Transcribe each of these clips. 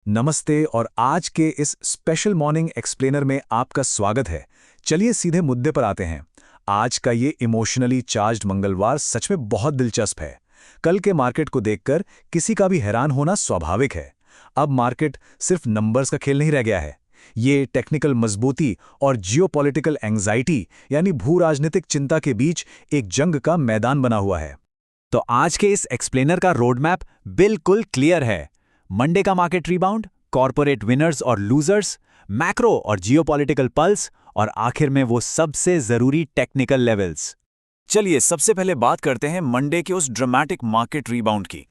नमस्ते और आज के इस स्पेशल मॉर्निंग एक्सप्लेनर में आपका स्वागत है। चलिए सीधे मुद्दे पर आते हैं। आज का ये इमोशनली चार्ज्ड मंगलवार सच में बहुत दिलचस्प है। कल के मार्केट को देखकर किसी का भी हैरान होना स्वाभाविक है। अब मार्केट सिर्फ नंबर्स का खेल नहीं रह गया है। ये टेक्निकल मजबूती और जियोपॉलिटिकल एंग्जाइटी यानी भू राजनीतिक चिंता के बीच एक जंग का मैदान बना हुआ है। तो आज के इस एक्सप्लेनर का रोड मैप बिल्कुल क्लियर है। मंडे का मार्केट रिबाउंड, कॉर्पोरेट विनर्स और लूजर्स, मैक्रो और जियोपॉलिटिकल पल्स और आखिर में वो सबसे जरूरी टेक्निकल लेवल्स। चलिए सबसे पहले बात करते हैं मंडे के उस ड्रामेटिक मार्केट रिबाउंड की।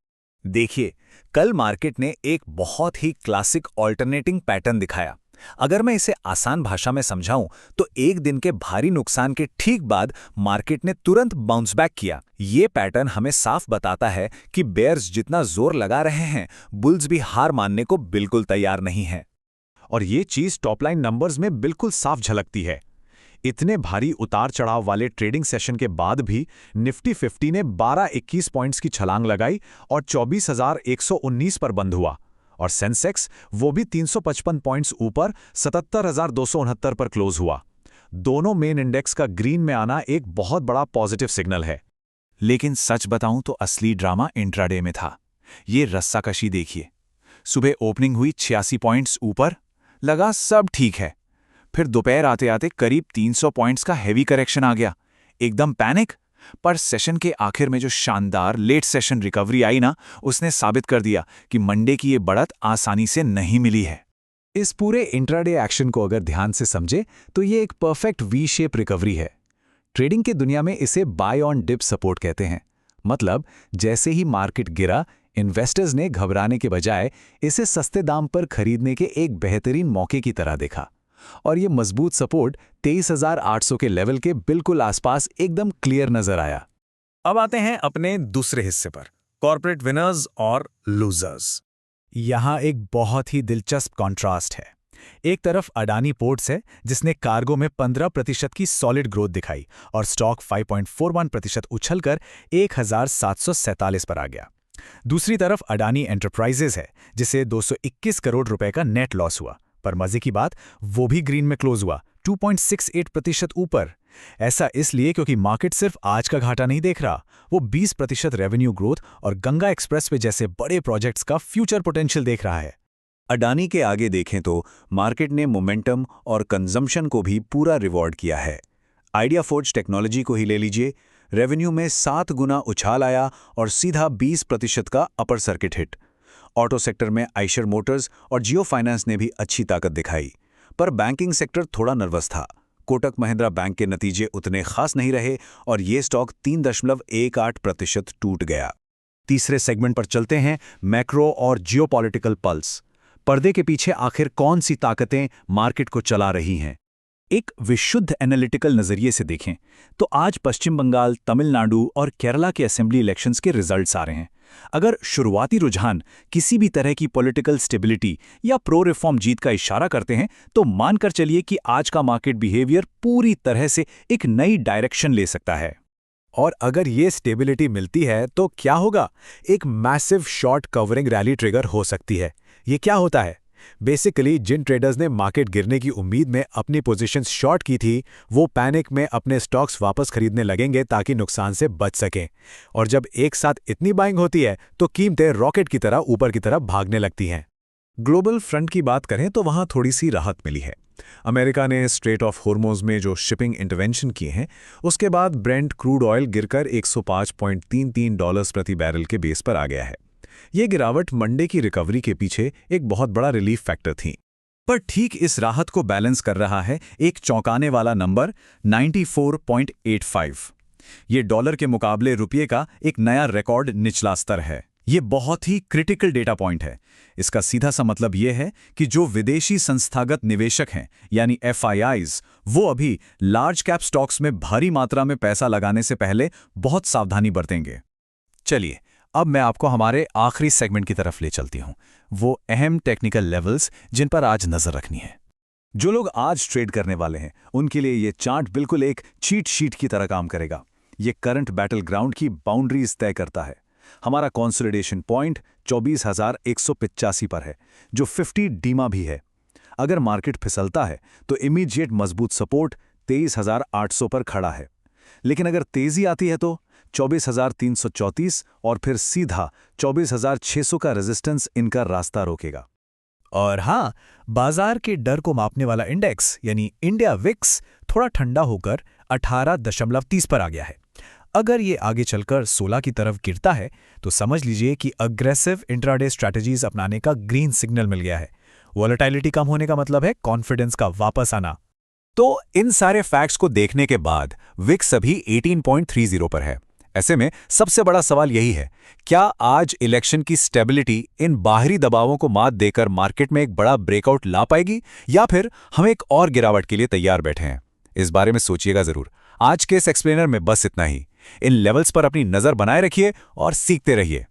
देखिए, कल मार्केट ने एक बहुत ही क्लासिक ऑल्टरनेटिंग पैटर्न दिखाया। अगर मैं इसे आसान भाषा में समझाऊं तो एक दिन के भारी नुकसान के ठीक बाद मार्केट ने तुरंत बाउंस बैक किया। ये पैटर्न हमें साफ बताता है कि बेयर्स जितना जोर लगा रहे हैं, बुल्स भी हार मानने को बिल्कुल तैयार नहीं है। और ये चीज टॉपलाइन नंबर्स में बिल्कुल साफ झलकती है। इतने भारी उतार चढ़ाव वाले ट्रेडिंग सेशन के बाद भी निफ्टी 50 ने 12-21 पॉइंट्स की छलांग लगाई और 24,119 पर बंद हुआ। और सेंसेक्स वो भी 355 पॉइंट्स ऊपर 77,269 पर क्लोज हुआ। दोनों मेन इंडेक्स का ग्रीन में आना एक बहुत बड़ा पॉजिटिव सिग्नल है। लेकिन सच बताऊं तो असली ड्रामा इंट्राडे में था। ये रस्साकशी देखिए। सुबह ओपनिंग हुई 86 पॉइंट्स ऊपर, लगा सब ठीक है। फिर दोपहर आते आते करीब 300 पॉइंट्स का हेवी करेक्शन आ गया। एकदम पैनिक। पर सेशन के आखिर में जो शानदार लेट सेशन रिकवरी आई ना, उसने साबित कर दिया कि मंडे की ये बढ़त आसानी से नहीं मिली है। इस पूरे इंट्राडे एक्शन को अगर ध्यान से समझे तो ये एक परफेक्ट वी शेप रिकवरी है। ट्रेडिंग की दुनिया में इसे बाय ऑन डिप सपोर्ट कहते हैं। मतलब जैसे ही मार्केट गिरा, इन्वेस्टर्स ने घबराने के बजाय इसे सस्ते दाम पर खरीदने के एक बेहतरीन मौके की तरह देखा। और ये मजबूत सपोर्ट 23,800 के लेवल के बिल्कुल आसपास एकदम क्लियर नजर आया। अब आते हैं अपने दूसरे हिस्से पर, कॉर्पोरेट विनर्स और लूजर्स। यहाँ एक बहुत ही दिलचस्प कॉन्ट्रास्ट है। एक तरफ अडानी पोर्ट्स है, जिसने कार्गो में 15% की सॉलिड ग्रोथ दिखाई और स्टॉक 5.41% उछलकर 1,747 पर आ गया। दूसरी तरफ अडानी एंटरप्राइजेज है, जिसे 221 करोड़ रुपए का नेट लॉस हुआ। पर मजे की बात, वो भी ग्रीन में क्लोज हुआ, 2.68% ऊपर। ऐसा इसलिए क्योंकि मार्केट सिर्फ आज का घाटा नहीं देख रहा, वो 20% रेवेन्यू ग्रोथ और गंगा एक्सप्रेसवे जैसे बड़े प्रोजेक्ट्स का फ्यूचर पोटेंशियल देख रहा है। अडानी के आगे देखें तो मार्केट ने मोमेंटम और कंजम्पशन को भी पूरा रिवॉर्ड किया है। आइडिया फोर्ज टेक्नोलॉजी को ही ले लीजिए। रेवेन्यू में 7 गुना उछाल आया और सीधा 20% का upper circuit hit. Auto sector में आइशर मोटर्स और जियो फाइनेंस ने भी अच्छी ताकत दिखाई। पर बैंकिंग सेक्टर थोड़ा नर्वस था। कोटक महिंद्रा बैंक के नतीजे उतने खास नहीं रहे और ये स्टॉक 3.18% टूट गया। तीसरे सेगमेंट पर चलते हैं, मैक्रो और जियोपॉलिटिकल पल्स। पर्दे के पीछे आखिर कौन सी ताकतें मार्केट को चला रही हैं? एक विशुद्ध एनालिटिकल नजरिए से देखें तो आज पश्चिम बंगाल, तमिलनाडु और केरला के असेंबली इलेक्शंस के रिजल्ट्स आ रहे हैं। अगर शुरुआती रुझान किसी भी तरह की पॉलिटिकल स्टेबिलिटी या प्रो रिफॉर्म जीत का इशारा करते हैं, तो मानकर चलिए कि आज का मार्केट बिहेवियर पूरी तरह से एक नई डायरेक्शन ले सकता है। और अगर ये स्टेबिलिटी मिलती है तो क्या होगा? एक massive short covering rally trigger हो सकती है। ये क्या होता है? बेसिकली जिन ट्रेडर्स ने मार्केट गिरने की उम्मीद में अपनी पोजीशंस शॉर्ट की थी, वो पैनिक में अपने स्टॉक्स वापस खरीदने लगेंगे ताकि नुकसान से बच सकें। और जब एक साथ इतनी बाइंग होती है तो कीमतें रॉकेट की तरह ऊपर की तरफ भागने लगती हैं। ग्लोबल फ्रंट की बात करें तो वहां थोड़ी सी राहत मिली है। अमेरिका ने स्ट्रेट ऑफ हॉर्मुज़ में जो शिपिंग इंटरवेंशन किए हैं, उसके बाद ब्रेंट क्रूड ऑयल गिरकर $105.33 प्रति बैरल के बेस पर आ गया है। ये गिरावट मंडे की रिकवरी के पीछे एक बहुत बड़ा रिलीफ फैक्टर थी। पर ठीक इस राहत को बैलेंस कर रहा है एक चौंकाने वाला नंबर 94.85। ये डॉलर के मुकाबले रुपये का एक नया रिकॉर्ड निचला स्तर है। ये बहुत ही क्रिटिकल डेटा पॉइंट है। इसका सीधा सा मतलब ये है कि जो विदेशी संस्थागत निवेशक हैं, यानी FIIs, वो अभी लार्ज कैप स्टॉक्स में भारी मात्रा में पैसा लगाने से पहले बहुत सावधानी बरतेंगे। चलिए, अब मैं आपको हमारे आखिरी सेगमेंट की तरफ ले चलती हूं, वो अहम टेक्निकल लेवल्स जिन पर आज नजर रखनी है। जो लोग आज ट्रेड करने वाले हैं, उनके लिए ये चार्ट बिल्कुल एक चीट शीट की तरह काम करेगा। ये करंट बैटल ग्राउंड की बाउंड्रीज तय करता है। हमारा कंसोलिडेशन पॉइंट 24,185 पर है, जो 50 डीमा भी है। अगर मार्केट फिसलता है तो इमीडिएट मजबूत सपोर्ट 23,800 पर खड़ा है, लेकिन अगर तेजी आती है तो 24,334 और फिर सीधा 24,600 का रेजिस्टेंस इनका रास्ता रोकेगा। और हाँ, बाजार के डर को मापने वाला इंडेक्स यानी इंडिया विक्स थोड़ा ठंडा होकर 18.30 पर आ गया है। अगर ये आगे चलकर 16 की तरफ गिरता है तो समझ लीजिए कि अग्रेसिव इंट्राडे स्ट्रैटेजीज अपनाने का ग्रीन सिग्नल मिल गया है। वॉलेटिलिटी कम होने का मतलब है कॉन्फिडेंस का वापस आना। तो इन सारे फैक्ट्स को देखने के बाद विक्स अभी 18.30 पर है। ऐसे में सबसे बड़ा सवाल यही है, क्या आज इलेक्शन की स्टेबिलिटी इन बाहरी दबावों को मात देकर मार्केट में एक बड़ा ब्रेकआउट ला पाएगी, या फिर हम एक और गिरावट के लिए तैयार बैठे हैं? इस बारे में सोचिएगा जरूर। आज के इस एक्सप्लेनर में बस इतना ही। इन लेवल्स पर अपनी नजर बनाए रखिए और सीखते रहिए।